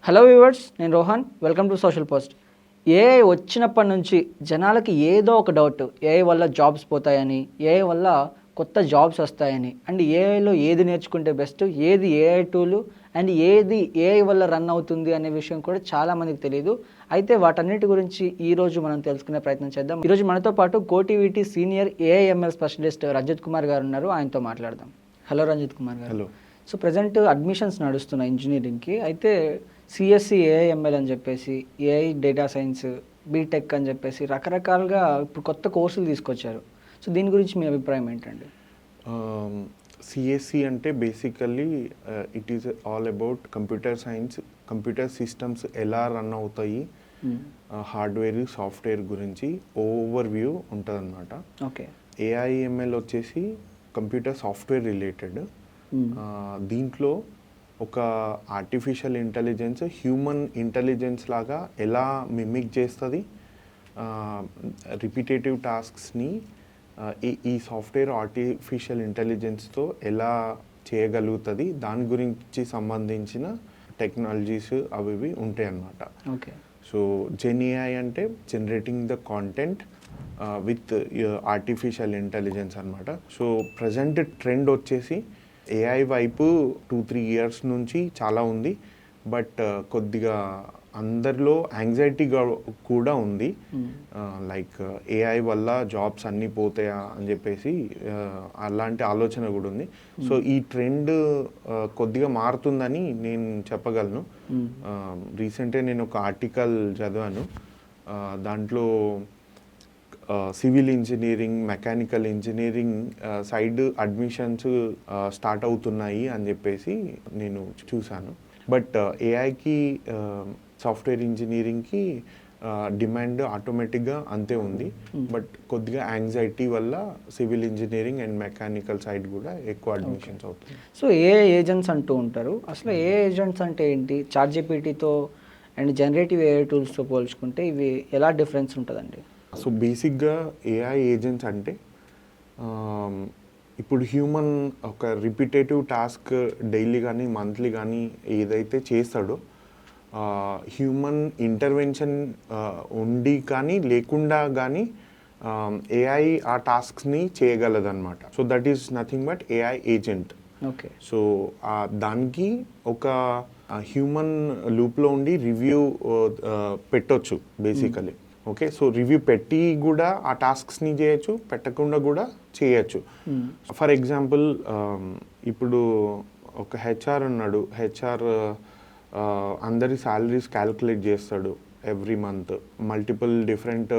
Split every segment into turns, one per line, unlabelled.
Hello viewers, నేను Rohan. Welcome to social post. AI వచ్చినప్పటి నుంచి జనాలకి ఏదో ఒక డౌట్, ఏఐ వల్ల జాబ్స్ పోతాయని, ఏఐ వల్ల కొత్త జాబ్స్ వస్తాయని, అండ్ ఏఐలో ఏది నేర్చుకుంటే బెస్ట్, ఏది ఏఐ టూలు అండ్ ఏది ఏఐ వల్ల రన్ అవుతుంది అనే విషయం కూడా చాలామందికి తెలియదు. అయితే వాటన్నిటి గురించి ఈరోజు మనం తెలుసుకునే ప్రయత్నం చేద్దాం. ఈరోజు మనతో పాటు Cotiviti senior AIML specialist Ranjith Kumar garu ఉన్నారు. ఆయనతో మాట్లాడదాం. హలో రంజిత్ కుమార్ గారు.
హలో.
సో ప్రజెంట్ అడ్మిషన్స్ నడుస్తున్నాయి ఇంజనీరింగ్కి. అయితే సిఎస్సి ఏఐఎంఎల్ అని చెప్పేసి, ఏఐ డేటా సైన్స్, బీటెక్ అని చెప్పేసి రకరకాలుగా ఇప్పుడు కొత్త కోర్సులు తీసుకొచ్చారు. సో దీని గురించి మీ అభిప్రాయం ఏంటండి?
సిఎస్సి అంటే basically it is all about computer science, computer systems ఎలా రన్ అవుతాయి, హార్డ్వేర్ సాఫ్ట్వేర్ గురించి ఓవర్ వ్యూ ఉంటుంది అనమాట.
ఓకే.
ఏఐఎంఎల్ వచ్చేసి కంప్యూటర్ సాఫ్ట్వేర్ రిలేటెడ్. దీంట్లో ఒక ఆర్టిఫిషియల్ ఇంటెలిజెన్స్ హ్యూమన్ ఇంటెలిజెన్స్ లాగా ఎలా మిమిక్ చేస్తుంది, రిపిటేటివ్ టాస్క్స్ని ఈ సాఫ్ట్వేర్ ఆర్టిఫిషియల్ ఇంటెలిజెన్స్తో ఎలా చేయగలుగుతుంది, దాని గురించి సంబంధించిన టెక్నాలజీస్ అవి ఉంటాయి అన్నమాట.
ఓకే.
సో జెన్ఏఐ అంటే generating the content with artificial intelligence అనమాట. సో ప్రజెంట్ ట్రెండ్ వచ్చేసి ఏఐ వైపు 2-3 years నుంచి చాలా ఉంది. బట్ కొద్దిగా అందరిలో యాంగ్జైటీ కూడా ఉంది. లైక్ ఏఐ వల్ల జాబ్స్ అన్నీ పోతాయా అని చెప్పేసి అలాంటి ఆలోచన కూడా ఉంది. సో ఈ ట్రెండ్ కొద్దిగా మారుతుందని నేను చెప్పగలను. రీసెంట్గా నేను ఒక ఆర్టికల్ చదివాను. దాంట్లో civil engineering, mechanical engineering side admissions start అవుతున్నాయి అని చెప్పేసి నేను చూశాను. బట్ ఏఐకి, సాఫ్ట్వేర్ ఇంజనీరింగ్కి డిమాండ్ ఆటోమేటిక్గా అంతే ఉంది. బట్ కొద్దిగా యాంగ్జైటీ వల్ల civil engineering and mechanical side కూడా ఎక్కువ అడ్మిషన్స్ అవుతుంది.
సో ఏఐ ఏజెంట్స్ అంటూ ఉంటారు. అసలు ఏఐ ఏజెంట్స్ అంటే ఏంటి? చాట్‌జిపిటితో అండ్ జనరేటివ్ ఏఐ టూల్స్తో పోల్చుకుంటే ఇవి ఎలా డిఫరెన్స్ ఉంటుందండి?
సో బేసిక్గా ఏఐ ఏజెంట్స్ అంటే ఇప్పుడు హ్యూమన్ ఒక రిపిటేటివ్ టాస్క్ డైలీ కానీ మంత్లీ కానీ ఏదైతే చేస్తాడో, హ్యూమన్ ఇంటర్వెన్షన్ ఉండి కానీ లేకుండా కానీ ఏఐ ఆ టాస్క్ని చేయగలదన్నమాట. So that is nothing but AI agent.
Okay.
So దానికి ఒక హ్యూమన్ లూప్లో ఉండి రివ్యూ పెట్టొచ్చు బేసికలీ. ఓకే. సో రివ్యూ పెట్టి కూడా ఆ టాస్క్స్ని చేయొచ్చు, పెట్టకుండా కూడా చేయొచ్చు. ఫర్ ఎగ్జాంపుల్ ఇప్పుడు ఒక హెచ్ఆర్ ఉన్నాడు. హెచ్ఆర్ అందరి శాలరీస్ క్యాల్కులేట్ చేస్తాడు every month. Multiple different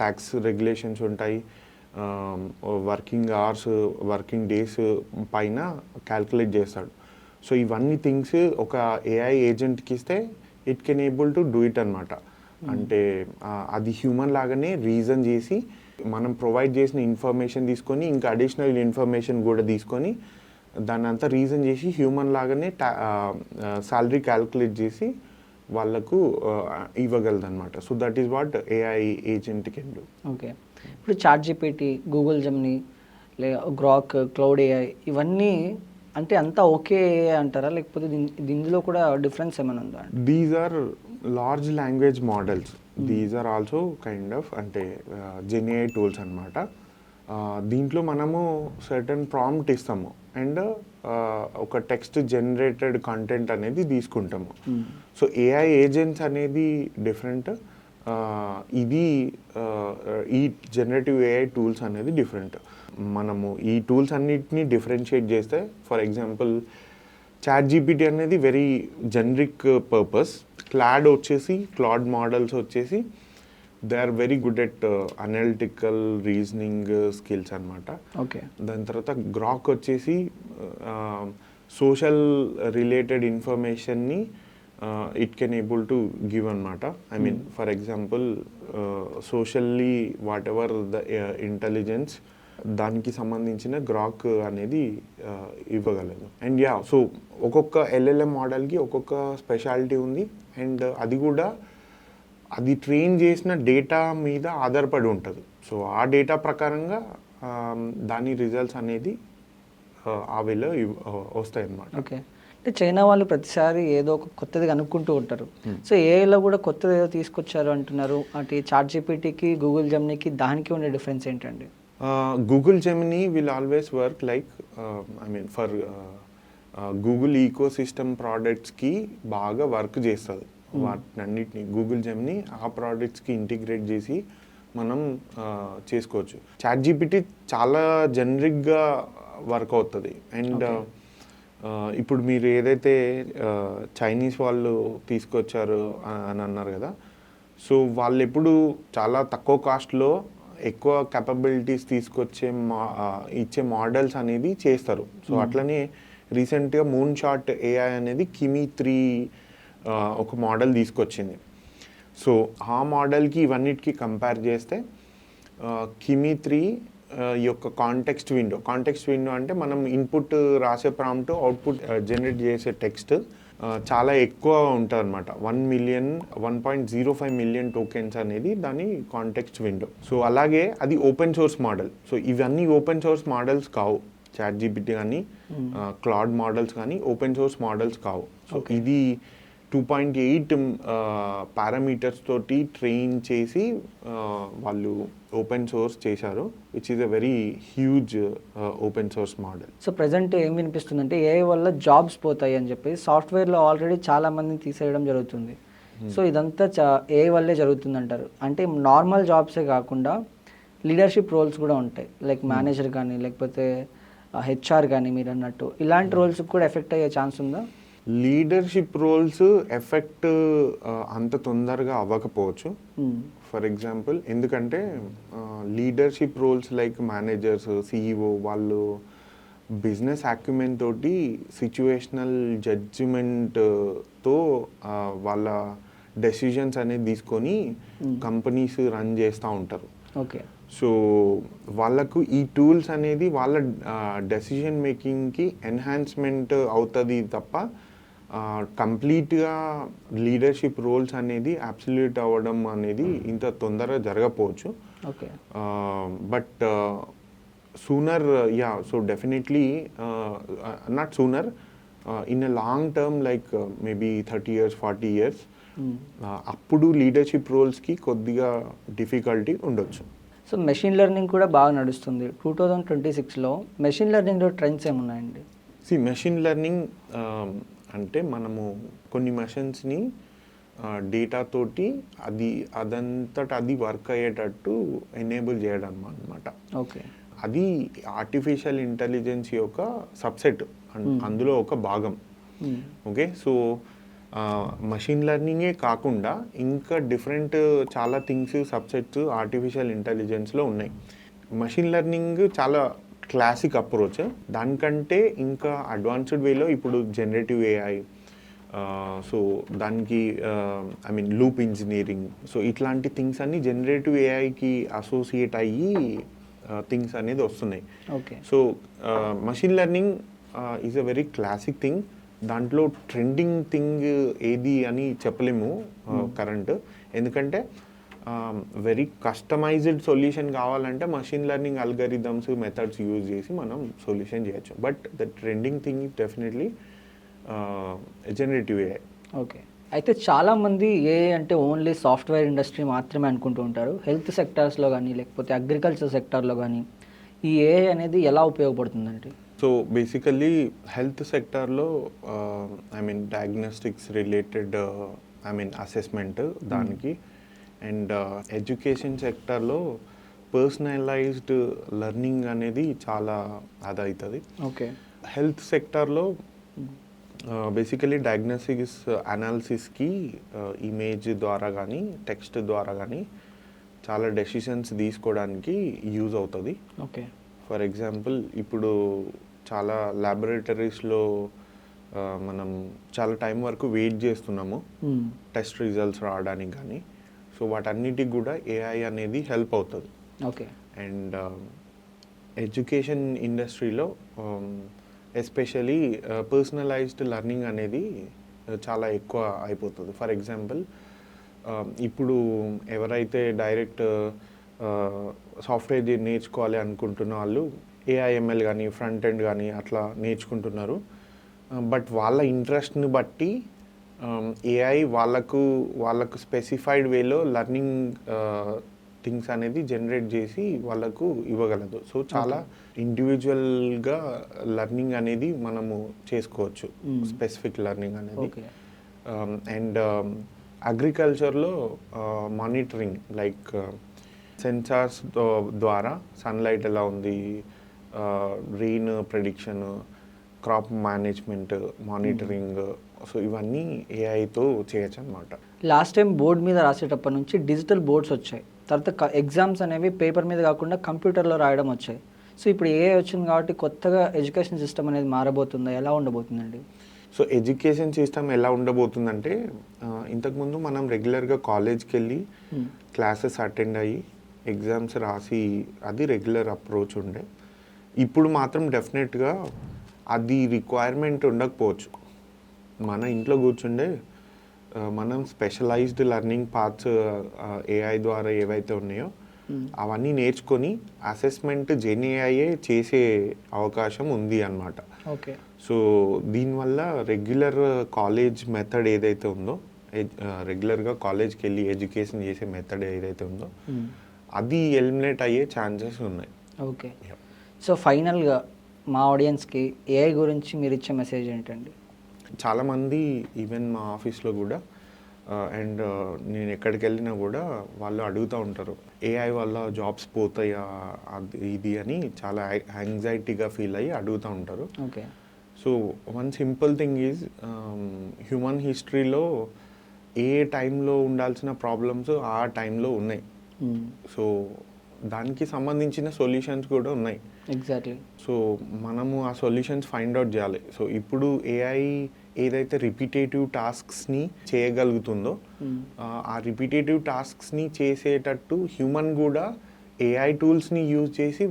tax regulations ఉంటాయి. వర్కింగ్ అవర్స్, వర్కింగ్ డేస్ పైన క్యాల్కులేట్ చేస్తాడు. సో ఇవన్నీ థింగ్స్ ఒక ఏఐ ఏజెంట్కి ఇస్తే it can able to do it అనమాట. అంటే అది హ్యూమన్ లాగానే రీజన్ చేసి మనం ప్రొవైడ్ చేసిన ఇన్ఫర్మేషన్ తీసుకొని ఇంకా అడిషనల్ ఇన్ఫర్మేషన్ కూడా తీసుకొని దాన్ని అంతా రీజన్ చేసి హ్యూమన్ లాగానే శాలరీ క్యాల్కులేట్ చేసి వాళ్ళకు ఇవ్వగలదు అనమాట. So that is what AI agent can do.
Okay. ఇప్పుడు ChatGPT, Google Gemini, Grok, Claude AI ఇవన్నీ అంటే అంతా ఓకే అంటారా, లేకపోతే ఇందులో కూడా డిఫరెన్స్ ఏమైనా ఉందా?
These are large language models. These are also kind of అంటే జెన్ఏఐ టూల్స్ అనమాట. దీంట్లో మనము సర్టన్ ప్రాంప్ట్ ఇస్తాము అండ్ ఒక టెక్స్ట్ జనరేటెడ్ కంటెంట్ అనేది తీసుకుంటాము. సో ఏఐ ఏజెంట్స్ అనేది డిఫరెంట్. ఇది ఈ జనరేటివ్ ఏఐ టూల్స్ అనేది డిఫరెంట్. మనము ఈ టూల్స్ అన్నిటిని డిఫరెన్షియేట్ చేస్తే, ఫర్ ఎగ్జాంపుల్ చాట్‌జిపిటి అనేది very generic purpose. Claude models వచ్చేసి they are very good at analytical reasoning skills అనమాట.
ఓకే.
దాని తర్వాత గ్రాక్ వచ్చేసి సోషల్ రిలేటెడ్ ఇన్ఫర్మేషన్ని it can able to give అనమాట. I mean for example socially whatever the intelligence దానికి సంబంధించిన Grok అనేది ఇవ్వగలదు. అండ్ సో ఒక్కొక్క ఎల్ఎల్ఎం మోడల్కి ఒక్కొక్క స్పెషాలిటీ ఉంది. అండ్ అది కూడా అది ట్రైన్ చేసిన డేటా మీద ఆధారపడి ఉంటుంది. సో ఆ డేటా ప్రకారంగా దాని రిజల్ట్స్ అనేది ఆ వేలో వస్తాయి అన్నమాట.
ఓకే. అంటే చైనా వాళ్ళు ప్రతిసారి ఏదో ఒక కొత్తది కనుక్కుంటూ ఉంటారు. సో ఏఐలో కూడా కొత్తది ఏదో తీసుకొచ్చారు అంటున్నారు. అంటే చాట్ జీపీటీకి, గూగుల్ జెమినీకి దానికి ఉండే డిఫరెన్స్ ఏంటండి?
Google Gemini will always work like for Google ecosystem ప్రోడక్ట్స్కి బాగా వర్క్ చేస్తుంది. వాటినన్నిటిని గూగుల్ జెమినీ ఆ ప్రోడక్ట్స్కి ఇంటిగ్రేట్ చేసి మనం చేసుకోవచ్చు. చాట్ జీపీటీ చాలా జనరిక్గా వర్క్ అవుతుంది. అండ్ ఇప్పుడు మీరు ఏదైతే చైనీస్ వాళ్ళు తీసుకొచ్చారు అని అన్నారు కదా, సో వాళ్ళు ఎప్పుడు చాలా తక్కువ కాస్ట్లో ఎక్కువ క్యాపబిలిటీస్ తీసుకొచ్చే ఇచ్చే మోడల్స్ అనేది చేస్తారు. సో అట్లనే రీసెంట్గా మూన్ షాట్ ఏఐ అనేది కిమీ 3 ఒక మోడల్ తీసుకొచ్చింది. సో ఆ మోడల్కి ఇవన్నిటికీ కంపేర్ చేస్తే కిమీ 3 యొక్క కాంటెక్స్ట్ విండో అంటే మనం ఇన్పుట్ రాసే ప్రాంప్ట్ అవుట్పుట్ జనరేట్ చేసే టెక్స్ట్ చాలా ఎక్కువ ఉంటుంది అనమాట. 1.05 మిలియన్ టోకెన్స్ అనేది దాని కాంటెక్స్ట్ విండో. సో అలాగే అది ఓపెన్ సోర్స్ మోడల్. సో ఇవన్నీ ఓపెన్ సోర్స్ మోడల్స్ కావు. చాట్ జీపీటీ కానీ క్లౌడ్ మోడల్స్ కానీ ఓపెన్ సోర్స్ మోడల్స్ కావు. సో ఇది 2.8 పారామీటర్స్ తోటి ట్రైన్ చేసి వాళ్ళు ఓపెన్ సోర్స్ చేశారు, which is a very huge open source model.
So present ఏం వినిపిస్తుందంటే ఏఐ వల్ల జాబ్స్ పోతాయి అని చెప్పి సాఫ్ట్వేర్లో ఆల్రెడీ చాలా మందిని తీసేయడం జరుగుతుంది. సో ఇదంతా ఏఐ వల్లే జరుగుతుంది అంటారు. అంటే నార్మల్ జాబ్సే కాకుండా లీడర్షిప్ రోల్స్ కూడా ఉంటాయి, లైక్ మేనేజర్ కానీ లేకపోతే హెచ్ఆర్ కానీ మీరు అన్నట్టు ఇలాంటి రోల్స్కి కూడా ఎఫెక్ట్ అయ్యే ఛాన్స్ ఉందా?
లీడర్షిప్ రోల్స్ ఎఫెక్ట్ అంత తొందరగా అవ్వకపోవచ్చు. ఫర్ ఎగ్జాంపుల్, ఎందుకంటే leadership roles like managers, CEO వాళ్ళు బిజినెస్ అక్యుమెన్ తోటి సిచ్యువేషనల్ జడ్జిమెంట్తో వాళ్ళ డెసిషన్స్ అనేది తీసుకొని కంపెనీస్ రన్ చేస్తూ ఉంటారు.
ఓకే.
సో వాళ్ళకు ఈ టూల్స్ అనేది వాళ్ళ డెసిషన్ మేకింగ్కి ఎన్హాన్స్మెంట్ అవుతుంది తప్ప కంప్లీట్గా లీడర్షిప్ రోల్స్ అనేది అబ్సల్యూట్ అవ్వడం అనేది ఇంత తొందరగా జరగకపోవచ్చు.
Okay.
But sooner so definitely not sooner, in a long term like maybe 30 years 40 years అప్పుడు లీడర్షిప్ రోల్స్కి కొద్దిగా డిఫికల్టీ ఉండొచ్చు.
సో మెషిన్ లెర్నింగ్ కూడా బాగా నడుస్తుంది. 2026లో మెషిన్ లెర్నింగ్లో ట్రెండ్స్ ఏమున్నాయండి?
మెషిన్ లెర్నింగ్ అంటే మనము కొన్ని మెషిన్స్ని డేటా తోటి అదంతటా అది వర్క్ అయ్యేటట్టు ఎనేబుల్ చేయడం అన్నమాట.
ఓకే.
అది ఆర్టిఫిషియల్ ఇంటెలిజెన్స్ యొక్క సబ్సెట్, అందులో ఒక భాగం. ఓకే. సో మషిన్ లెర్నింగే కాకుండా ఇంకా డిఫరెంట్ చాలా థింగ్స్ సబ్సెట్స్ ఆర్టిఫిషియల్ ఇంటెలిజెన్స్లో ఉన్నాయి. మషిన్ లెర్నింగ్ చాలా క్లాసిక్ అప్రోచ్. దానికంటే ఇంకా అడ్వాన్స్డ్ వేలో ఇప్పుడు జనరేటివ్ ఏఐ, సో దానికి లూప్ ఇంజనీరింగ్, సో ఇట్లాంటి థింగ్స్ అన్ని జనరేటివ్ ఏఐకి అసోసియేట్ అయ్యి థింగ్స్ అనేది వస్తున్నాయి.
Okay.
So machine learning is a very classic thing. దాంట్లో ట్రెండింగ్ థింగ్ ఏది అని చెప్పలేము కరెంట్, ఎందుకంటే వెరీ కస్టమైజ్డ్ సొల్యూషన్ కావాలంటే machine learning algorithms methods use చేసి మనం సొల్యూషన్ చేయొచ్చు. But the trending thing is definitely generative AI.
Okay. అయితే చాలామంది ఏఐ అంటే ఓన్లీ సాఫ్ట్వేర్ ఇండస్ట్రీ మాత్రమే అనుకుంటూ ఉంటారు. హెల్త్ సెక్టార్స్లో కానీ లేకపోతే అగ్రికల్చర్ సెక్టార్లో కానీ ఈ ఏఐ అనేది ఎలా ఉపయోగపడుతుందండి?
సో బేసికల్లీ హెల్త్ సెక్టార్లో డయాగ్నోస్టిక్స్ రిలేటెడ్ అసెస్మెంట్ దానికి, అండ్ ఎడ్యుకేషన్ సెక్టార్లో పర్సనలైజ్డ్ లెర్నింగ్ అనేది చాలా అదవుతుంది.
ఓకే.
హెల్త్ సెక్టార్లో బేసికలీ డయాగ్నోస్టిక్స్ అనాలిసిస్కి ఇమేజ్ ద్వారా కానీ టెక్స్ట్ ద్వారా కానీ చాలా డెసిషన్స్ తీసుకోవడానికి యూజ్ అవుతుంది.
ఓకే.
ఫర్ ఎగ్జాంపుల్, ఇప్పుడు చాలా ల్యాబొరేటరీస్లో మనం చాలా టైం వరకు వెయిట్ చేస్తున్నాము టెస్ట్ రిజల్ట్స్ రావడానికి కానీ. సో వాటన్నిటికి కూడా ఏఐ అనేది హెల్ప్ అవుతుంది.
ఓకే.
అండ్ ఎడ్యుకేషన్ ఇండస్ట్రీలో ఎస్పెషలీ పర్సనలైజ్డ్ లెర్నింగ్ అనేది చాలా ఎక్కువ అయిపోతుంది. ఫర్ ఎగ్జాంపుల్, ఇప్పుడు ఎవరైతే డైరెక్ట్ సాఫ్ట్వేర్ నేర్చుకోవాలి అనుకుంటున్న వాళ్ళు ఏఐఎంఎల్ కానీ ఫ్రంట్ ఎండ్ కానీ అట్లా నేర్చుకుంటున్నారు. బట్ వాళ్ళ ఇంట్రెస్ట్ని బట్టి ఏఐ వాళ్ళకు స్పెసిఫైడ్ వేలో లర్నింగ్ థింగ్స్ అనేది జనరేట్ చేసి వాళ్ళకు ఇవ్వగలదు. సో చాలా ఇండివిజువల్గా లర్నింగ్ అనేది మనము చేసుకోవచ్చు, స్పెసిఫిక్ లర్నింగ్ అనేది. అండ్ అగ్రికల్చర్లో మానిటరింగ్ లైక్ సెన్సార్స్ ద్వారా సన్లైట్ ఎలా ఉంది, rain prediction, crop management, monitoring, so ఇవన్నీ ఏఐతో చేయొచ్చు అనమాట.
లాస్ట్ టైం బోర్డు మీద రాసేటప్పటి నుంచి డిజిటల్ బోర్డ్స్ వచ్చాయి, తర్వాత ఎగ్జామ్స్ అనేవి పేపర్ మీద కాకుండా కంప్యూటర్లో రాయడం వచ్చాయి. సో ఇప్పుడు ఏఐ వచ్చింది కాబట్టి కొత్తగా ఎడ్యుకేషన్ సిస్టమ్ అనేది మారబోతుందా, ఎలా ఉండబోతుందండి?
సో ఎడ్యుకేషన్ సిస్టమ్ ఎలా ఉండబోతుందంటే, ఇంతకుముందు మనం రెగ్యులర్గా కాలేజ్కి వెళ్ళి క్లాసెస్ అటెండ్ అయ్యి ఎగ్జామ్స్ రాసి అది రెగ్యులర్ అప్రోచ్ ఉండే. ఇప్పుడు మాత్రం డెఫినెట్గా అది రిక్వైర్మెంట్ ఉండకపోవచ్చు. మన ఇంట్లో కూర్చుండే మనం స్పెషలైజ్డ్ లెర్నింగ్ పార్ట్స్ ఏఐ ద్వారా ఏవైతే ఉన్నాయో అవన్నీ నేర్చుకొని అసెస్మెంట్ జెన్ఏఐఏ చేసే అవకాశం ఉంది అన్నమాట.
ఓకే.
సో దీనివల్ల రెగ్యులర్ కాలేజ్ మెథడ్ ఏదైతే ఉందో, రెగ్యులర్గా కాలేజ్కి వెళ్ళి ఎడ్యుకేషన్ చేసే మెథడ్ ఏదైతే ఉందో అది ఎలిమినేట్ అయ్యే ఛాన్సెస్ ఉన్నాయి.
ఓకే. సో ఫైనల్గా మా ఆడియన్స్కి ఏఐ గురించి మీరు ఇచ్చే మెసేజ్ ఏంటండి?
చాలామంది ఈవెన్ మా ఆఫీస్లో కూడా అండ్ నేను ఎక్కడికి వెళ్ళినా కూడా వాళ్ళు అడుగుతూ ఉంటారు, ఏఐ వల్ల జాబ్స్ పోతాయా అది ఇది అని చాలా యాంగ్జైటీగా ఫీల్ అయ్యి అడుగుతూ ఉంటారు.
Okay.
So one simple thing is, human హిస్టరీలో ఏ టైంలో ఉండాల్సిన ప్రాబ్లమ్స్ ఆ టైంలో ఉన్నాయి. సో దానికి సంబంధించిన సొల్యూషన్స్ కూడా ఉన్నాయి.
ఎగ్జాక్ట్లీ.
సో మనము ఆ సొల్యూషన్స్ ఫైండ్ అవుట్ చేయాలి. సో ఇప్పుడు ఏఐ ఏదైతే రిపిటేటివ్ టాస్క్స్ని చేయగలుగుతుందో ఆ రిపిటేటివ్ టాస్క్స్ని చేసేటట్టు హ్యూమన్ కూడా ఏఐ టూల్స్ని యూజ్ చేసి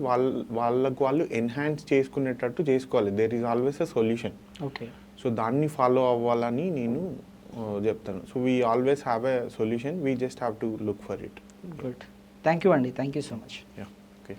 వాళ్ళకు వాళ్ళు ఎన్హాన్స్ చేసుకునేటట్టు చేసుకోవాలి. There is always a solution.
Okay. So
దాన్ని ఫాలో అవ్వాలని నేను చెప్తాను. So we always have a solution, we just have to look for it.
Good. Thank you అండి, thank you so much.
Yeah, okay.